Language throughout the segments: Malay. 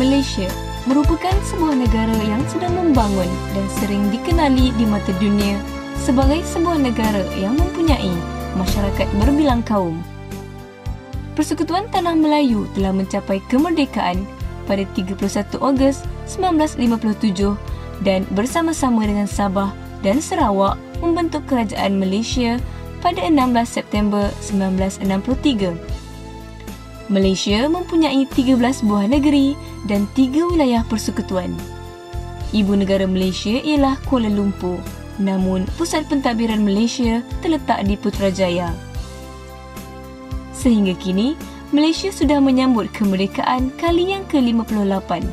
Malaysia merupakan sebuah negara yang sedang membangun dan sering dikenali di mata dunia sebagai sebuah negara yang mempunyai masyarakat berbilang kaum. Persekutuan Tanah Melayu telah mencapai kemerdekaan pada 31 Ogos 1957 dan bersama-sama dengan Sabah dan Sarawak membentuk Kerajaan Malaysia pada 16 September 1963. Malaysia mempunyai 13 buah negeri dan 3 wilayah persekutuan. Ibu negara Malaysia ialah Kuala Lumpur, namun pusat pentadbiran Malaysia terletak di Putrajaya. Sehingga kini, Malaysia sudah menyambut kemerdekaan kali yang ke-58.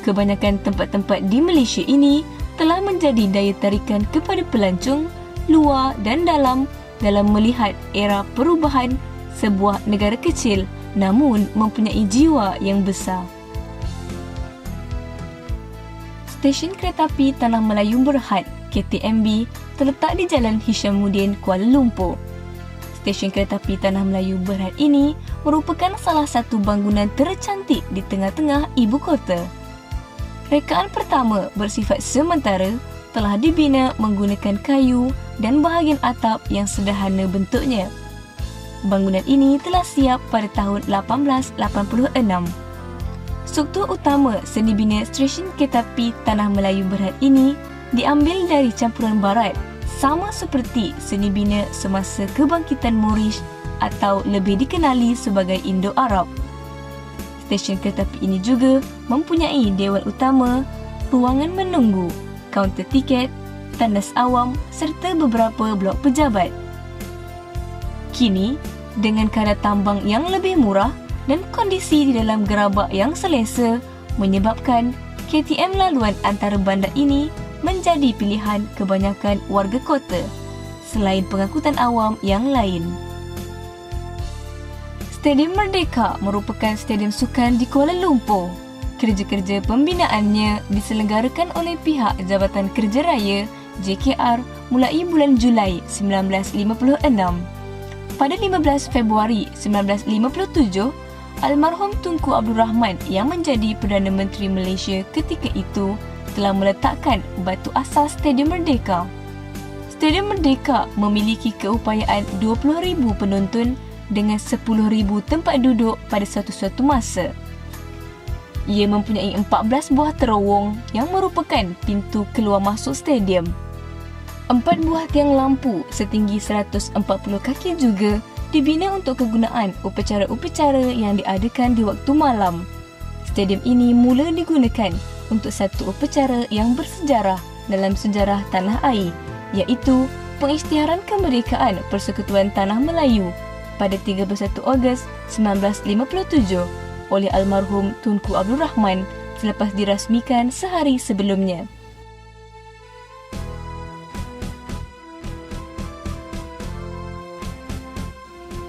Kebanyakan tempat-tempat di Malaysia ini telah menjadi daya tarikan kepada pelancong luar dan dalam melihat era perubahan sebuah negara kecil namun mempunyai jiwa yang besar. Stesen Kereta Api Tanah Melayu Berhad KTMB terletak di Jalan Hishamuddin, Kuala Lumpur. Stesen Kereta Api Tanah Melayu Berhad ini merupakan salah satu bangunan tercantik di tengah-tengah ibu kota. Rekaan pertama bersifat sementara telah dibina menggunakan kayu dan bahagian atap yang sederhana bentuknya. Bangunan ini telah siap pada tahun 1886. Struktur utama seni bina stesen kereta api Tanah Melayu Berhad ini diambil dari campuran barat, sama seperti seni bina semasa kebangkitan Moorish atau lebih dikenali sebagai Indo-Arab. Stesen kereta api ini juga mempunyai dewan utama, ruangan menunggu, kaunter tiket, tandas awam serta beberapa blok pejabat. Kini, dengan kadar tambang yang lebih murah dan kondisi di dalam gerabak yang selesa menyebabkan KTM laluan antara bandar ini menjadi pilihan kebanyakan warga kota selain pengangkutan awam yang lain. Stadium Merdeka merupakan stadium sukan di Kuala Lumpur. Kerja-kerja pembinaannya diselenggarakan oleh pihak Jabatan Kerja Raya JKR mulai bulan Julai 1956. Pada 15 Februari 1957, almarhum Tunku Abdul Rahman yang menjadi Perdana Menteri Malaysia ketika itu telah meletakkan batu asas Stadium Merdeka. Stadium Merdeka memiliki keupayaan 20,000 penonton dengan 10,000 tempat duduk pada suatu masa. Ia mempunyai 14 buah terowong yang merupakan pintu keluar masuk stadium. 4 buah tiang lampu setinggi 140 kaki juga dibina untuk kegunaan upacara-upacara yang diadakan di waktu malam. Stadium ini mula digunakan untuk satu upacara yang bersejarah dalam sejarah tanah air, iaitu pengisytiharan kemerdekaan Persekutuan Tanah Melayu pada 31 Ogos 1957 oleh almarhum Tunku Abdul Rahman selepas dirasmikan sehari sebelumnya.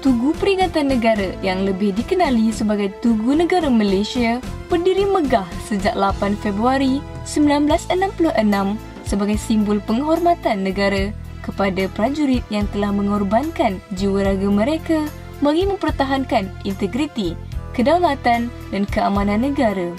Tugu Peringatan Negara yang lebih dikenali sebagai Tugu Negara Malaysia berdiri megah sejak 8 Februari 1966 sebagai simbol penghormatan negara kepada prajurit yang telah mengorbankan jiwa raga mereka bagi mempertahankan integriti, kedaulatan dan keamanan negara.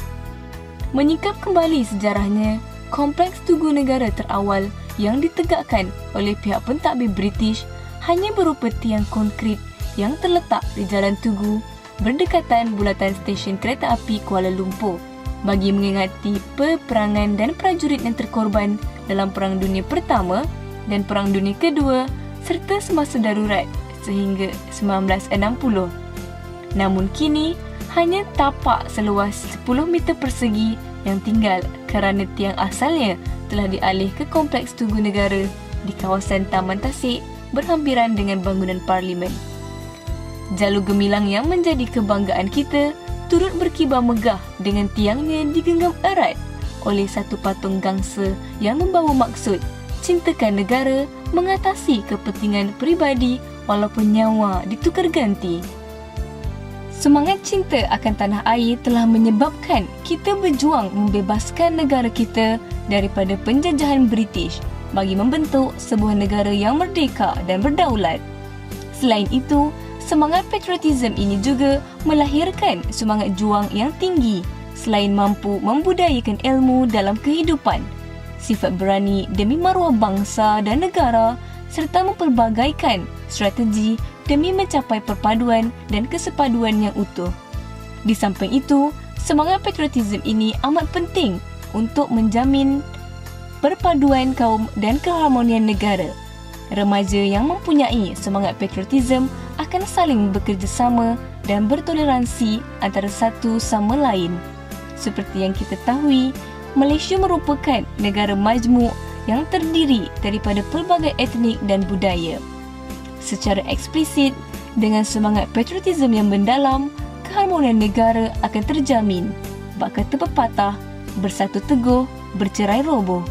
Menyingkap kembali sejarahnya, kompleks Tugu Negara terawal yang ditegakkan oleh pihak pentadbir British hanya berupa tiang konkrit yang terletak di Jalan Tugu berdekatan bulatan stesen kereta api Kuala Lumpur bagi mengingati peperangan dan prajurit yang terkorban dalam Perang Dunia Pertama dan Perang Dunia Kedua serta semasa darurat sehingga 1960. Namun kini hanya tapak seluas 10 meter persegi yang tinggal kerana tiang asalnya telah dialih ke kompleks Tugu Negara di kawasan Taman Tasik berhampiran dengan bangunan Parlimen. Jalur gemilang yang menjadi kebanggaan kita turut berkibar megah dengan tiangnya digenggam erat oleh satu patung gangsa yang membawa maksud cintakan negara mengatasi kepentingan peribadi walaupun nyawa ditukar ganti. Semangat cinta akan tanah air telah menyebabkan kita berjuang membebaskan negara kita daripada penjajahan British bagi membentuk sebuah negara yang merdeka dan berdaulat. Selain itu, semangat patriotisme ini juga melahirkan semangat juang yang tinggi selain mampu membudayakan ilmu dalam kehidupan, sifat berani demi maruah bangsa dan negara serta mempelbagaikan strategi demi mencapai perpaduan dan kesepaduan yang utuh. Di samping itu, semangat patriotisme ini amat penting untuk menjamin perpaduan kaum dan keharmonian negara. Remaja yang mempunyai semangat patriotisme akan saling bekerjasama dan bertoleransi antara satu sama lain. Seperti yang kita tahu, Malaysia merupakan negara majmuk yang terdiri daripada pelbagai etnik dan budaya. Secara eksplisit, dengan semangat patriotisme yang mendalam, keharmonian negara akan terjamin. Bak kata pepatah, bersatu teguh, bercerai roboh.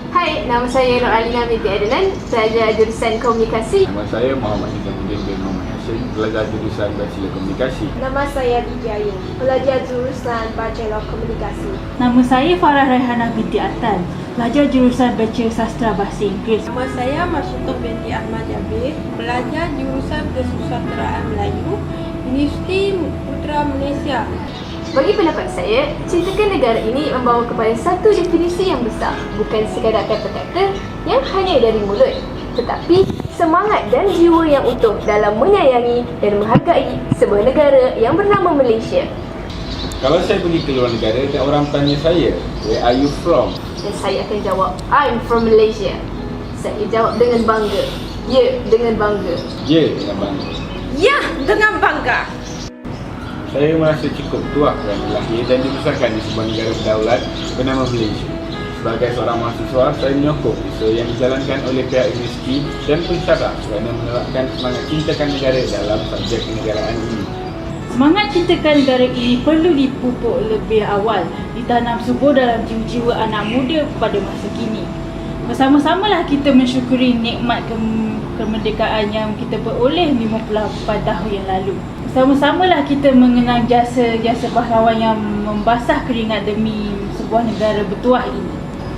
Hai, nama saya Nur Alina binti Adnan, pelajar jurusan Komunikasi. Nama saya Muhammad Nizamuddin bin Muhammad Yassin, pelajar jurusan Bachelor Komunikasi. Nama saya Bibi Ayin, pelajar jurusan Bachelor Komunikasi. Nama saya Farah Raihanah binti Atan, pelajar jurusan Bachelor Sastra Bahasa Inggeris. Nama saya Masyutoh binti Ahmad Jabir, pelajar jurusan Kesusasteraan Melayu, Universiti Putra Malaysia. Bagi pendapat saya, cintakan negara ini membawa kepada satu definisi yang besar, bukan sekadar kata-kata yang hanya dari mulut, tetapi semangat dan jiwa yang utuh dalam menyayangi dan menghargai sebuah negara yang bernama Malaysia. Kalau saya pergi ke luar negara dan orang tanya saya, where are you from? Dan saya akan jawab, I'm from Malaysia. Saya jawab dengan bangga. Ya, dengan bangga. Ya, dengan bangga. Ya, dengan bangga. Saya merasa cukup tua kerana lahir dan dibesarkan di sebuah negara berdaulat bernama Malaysia. Sebagai seorang mahasiswa, saya menyokong isu yang dijalankan oleh pihak universiti dan pensyarah kerana menerapkan semangat cintakan negara dalam subjek kenegaraan ini. Semangat cintakan negara ini perlu dipupuk lebih awal, ditanam subur dalam jiwa-jiwa anak muda pada masa kini. Bersama-samalah kita mensyukuri nikmat kemerdekaan yang kita peroleh 58 tahun yang lalu. Bersama-samalah kita mengenang jasa-jasa pahlawan yang membasah keringat demi sebuah negara bertuah ini.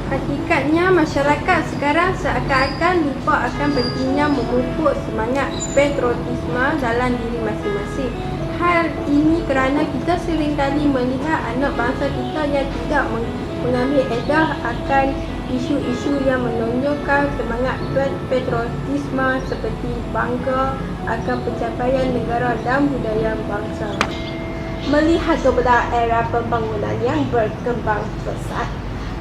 Hakikatnya masyarakat sekarang seakan-akan lupa akan pentingnya memupuk semangat patriotisme dalam diri masing-masing. Hal ini kerana kita seringkali melihat anak bangsa kita yang tidak mengambil edah akan isu-isu yang menonjolkan semangat patriotisme seperti bangga akan pencapaian negara dan budaya bangsa. Melihat kepada era pembangunan yang berkembang pesat,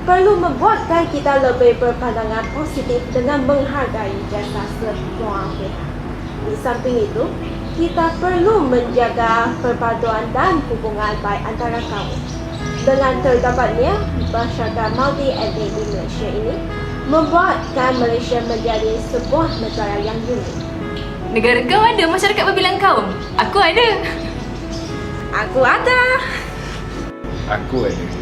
perlu membuatkan kita lebih berpandangan positif dengan menghargai jasa semua pihak. Di samping itu, kita perlu menjaga perpaduan dan hubungan baik antara kaum. Dengan terdapatnya masyarakat multi-etnik di Malaysia ini, membuatkan Malaysia menjadi sebuah negara yang unik. Negara kau ada masyarakat berbilang kaum. Aku ada. Aku ada. Aku ada.